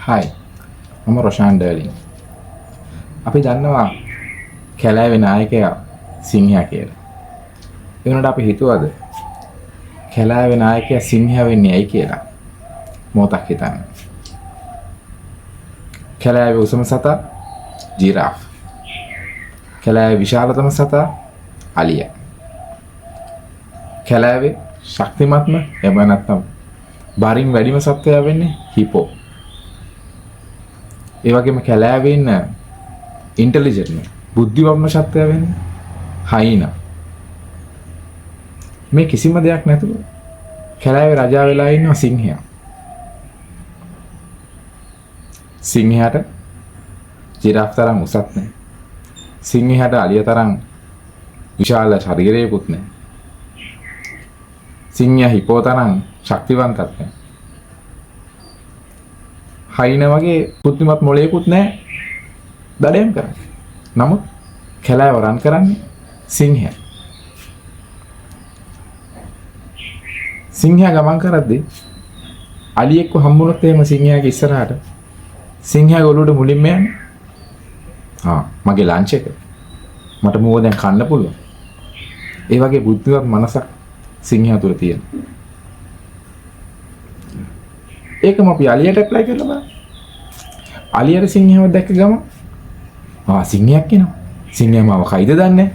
Hi මම රොෂාන් ඩර්ලින්. අපි දන්නවා කැලෑවේ නායකයා සිංහයා කියලා. ඒ වුණාට අපි හිතුවද කැලෑවේ නායකයා සිංහයා වෙන්නේ ඇයි කියලා? මොකක් හිතන්න. කැලෑවේ උසම සතා ජිරාෆ්. කැලෑවේ විශාලතම සතා අලියා. කැලෑවේ ශක්තිමත්ම එහෙම නැත්නම් බරින් වැඩිම සත්වයා වෙන්නේ හිපෝ. ඒ වගේම කැලෑවේ ඉන්න ඉන්ටෙලිජන්ට් බුද්ධිමත්ම සත්වයා වෙන්නේ හයිනා. මේ කිසිම දෙයක් නැතුව කැලෑවේ රජා වෙලා ඉන්නවා සිංහයා. සිංහයාට ජිරාෆ් තරම් උසත් නැහැ. සිංහයාට අලියා තරම් විශාල ශරීරයකුත් නැහැ. සිංහයා හිපෝ තරම් ශක්තිවන්තත් නැහැ. හයින වගේ බුද්ධිමත් මොළයකුත් නැහැ දඩයම් කරන්නේ. නමුත් කැලෑව රන් කරන්නේ සිංහයා. සිංහයා ගමන් කරද්දී අලියෙක්ව හම්බුනොත් එහෙම සිංහයාගේ ඉස්සරහට සිංහයාගේ ඔළුවට මුලින්ම යන්නේ මගේ ලන්ච් එක. මට මෝව දැන් කන්න පුළුවන්. ඒ වගේ බුද්ධිමත් මනසක් සිංහයා තුල තියෙනවා. ඒකම අපි අලියට ඇප්ලයි කරලා බලන්න. අලියට සිංහයව දැක්ක ගම සිංහයක් එනවා. සිංහයා මාව කයිද දන්නේ?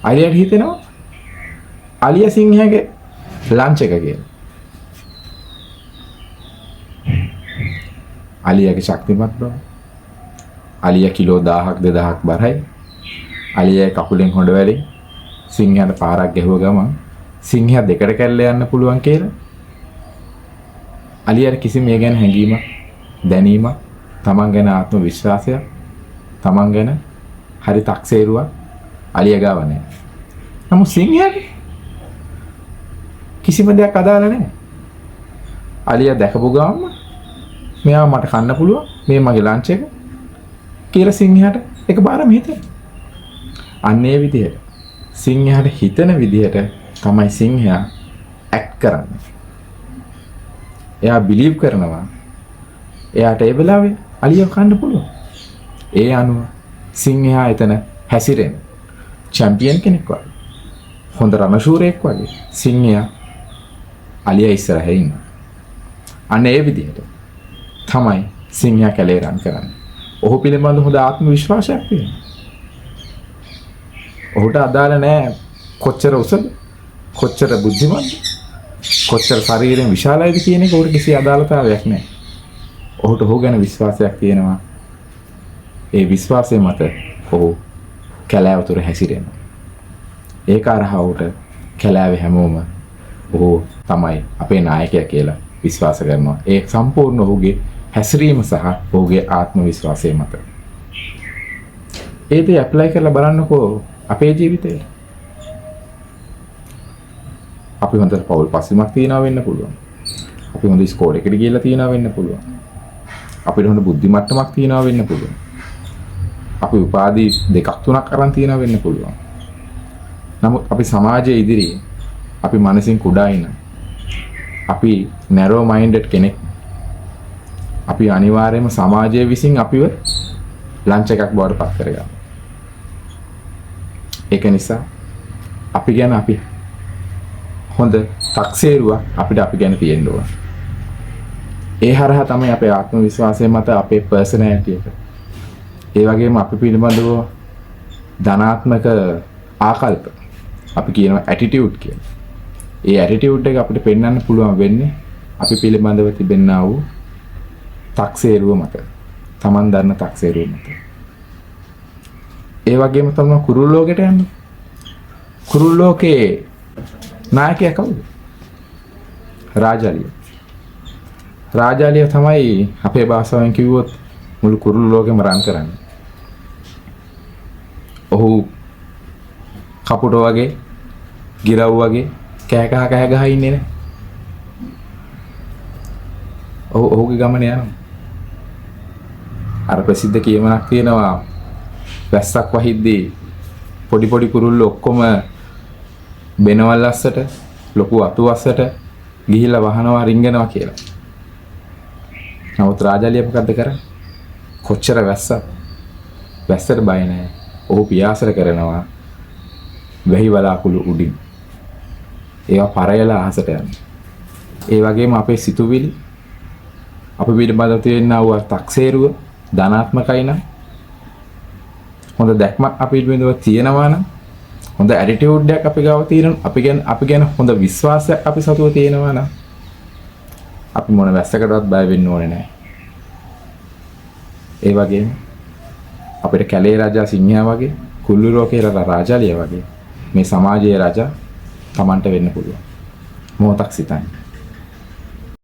අලියට හිතෙනවා අලියා සිංහයාගේ ලන්ච් එක කියලා. අලියාගේ ශක්තිමත් බව. අලියා කිලෝ 1000ක් 2000ක් බරයි. අලියා කකුලෙන් හොඬ වැලේ සිංහයාට පාරක් ගැහුව ගමන් සිංහයා දෙකට කැල්ල යන්න පුළුවන් කියලා. අලියාට කිසිම මේ ගැන හැඟීමක්, දැනීමක්, තමන් ගැන ආත්ම විශ්වාසයක්, තමන් ගැන හරි තක්සේරුවක් අලියා ගාව නැහැ. නමුත් සිංහයාට කිසිම දෙයක් අදාළ නැහැ. අලියා දැකපු ගමන් මෙයා මට කන්න පුළුවන්, මේ මගේ ලන්ච් එක කියලා සිංහයාට එකපාරම හිතෙනවා. අන්න ඒ විදිහට සිංහයාට හිතන විදිහට තමයි සිංහයා ඇක්ට් කරන්නේ. එයා බිලීව් කරනවා එයාට ඒ වෙලාවේ අලියව කන්න පුළුවන්. ඒ අනුව සිංහයා එතන හැසිරෙන චැම්පියන් කෙනෙක් වගේ. හොඳ රණශූරයෙක් වගේ සිංහයා අලියා ඉස්සරහේ ඉන්නවා. අන්න ඒ විදිහට තමයි සිංහයා කැලේ රන් කරන්නේ. ඔහු පිළිබඳ හොඳ ආත්ම විශ්වාසයක් තියෙනවා. ඔහුට අදාළ නැහැ කොච්චර උසද, කොච්චර බුද්ධිමත්ද, කොච්චර ශරීරයෙන් විශාලයිද කියන එක උඩ කිසි අදාළතාවයක් නැහැ. ඔහුට ඔහු ගැන විශ්වාසයක් තියෙනවා. ඒ විශ්වාසය මත ඔහු කැලෑව තුර හැසිරෙනවා. ඒක අරහා උට කැලෑවේ හැමෝම ඔහු තමයි අපේ නායකයා කියලා විශ්වාස කරනවා. ඒ සම්පූර්ණ ඔහුගේ හැසිරීම සහ ඔහුගේ ආත්ම විශ්වාසය මත. ඒ දේ ඇප්ලයි කරලා බලන්නකෝ අපේ ජීවිතේ. අපි හොඳට පෞල් පස්සිමක් තියනවා වෙන්න පුළුවන්. අපි හොඳ ඉස්කෝලේකට ගිහලා තියනවා වෙන්න පුළුවන්. අපිට හොඳ බුද්ධි මට්ටමක් තියනවා වෙන්න පුළුවන්. අපි උපාධි 2ක් 3ක් අරන් තියනවා වෙන්න පුළුවන්. නමුත් අපි සමාජයේ ඉදිරියේ අපි මනසින් කුඩා ඉන්න. අපි නැරෝ මයින්ඩඩ් කෙනෙක්. අපි අනිවාර්යයෙන්ම සමාජයේ විසින් අපිව ලන්ච් එකක් බවට පත් කරගන්නවා. ඒක නිසා අපි ගැන අපි හොඳ තක්සේරුවක් අපිට අපි ගැන තියෙන්න ඕන. ඒ හරහා තමයි අපේ ආත්ම විශ්වාසය මත අපේ පර්සනැලිටි එක. ඒ වගේම අපි පිළිබඳව ධනාත්මක ආකල්ප අපි කියනවා ඇටිටියුඩ් කියලා. ඒ ඇටිටියුඩ් එක අපිට පෙන්වන්න පුළුවන් වෙන්නේ අපි පිළිබඳව තිබෙනා වූ තක්සේරුව මත. Taman දන්න තක්සේරුව මත. ඒ වගේම තමයි කුරුල්ලෝකයට යන්නේ. කුරුල්ලෝකේ නායකයා කවුද? රාජාලිය. රාජාලිය තමයි අපේ භාෂාවෙන් කිව්වොත් මුළු කුරුල්ලෝකෙම රන් කරන්නේ. ඔහු කපුට වගේ, ගිරව් වගේ කෑ ගහ ඉන්නේ නේ. ඔහුගේ ගමන යනවා. අර ප්‍රසිද්ධ කියමනක් තියෙනවා වැස්සක් වහිද්දී පොඩි කුරුල්ලෝ ඔක්කොම බෙනවල් අස්සට ලොකු අතු අස්සට ගිහිල්ලා වහනවා රිංගනවා කියලා. නමුත් රාජාලිය මොකද්ද කරන්නේ? කොච්චර වැස්සට බය නැහැ. ඔහු පියාසර කරනවා වැහි වලාකුළු උඩින්. ඒවා පරයලා අහසට යනවා. ඒ වගේම අපේ සිතුවිලි අපි පිළිබඳව තියෙනා වූ තක්සේරුව ධනාත්මකයි නම් හොඳ දැක්මක් අපි පිළිබඳව තියෙනවා නම් හොඳ ඇටිටියුඩ් එකක් අපි ගාව තියෙනවා අපි ගැන හොඳ විශ්වාසයක් අපි සතුව තියෙනවා නම් අපි මොන වැස්සකටවත් බය වෙන්න ඕනේ නැහැ. ඒ වගේම අපිට කැලේ රජා සිංහයා වගේ කුල්ලු රෝකේ රාජාලිය වගේ මේ සමාජයේ රජා Tamanට වෙන්න පුළුවන්. මොහොතක් සිතන්න.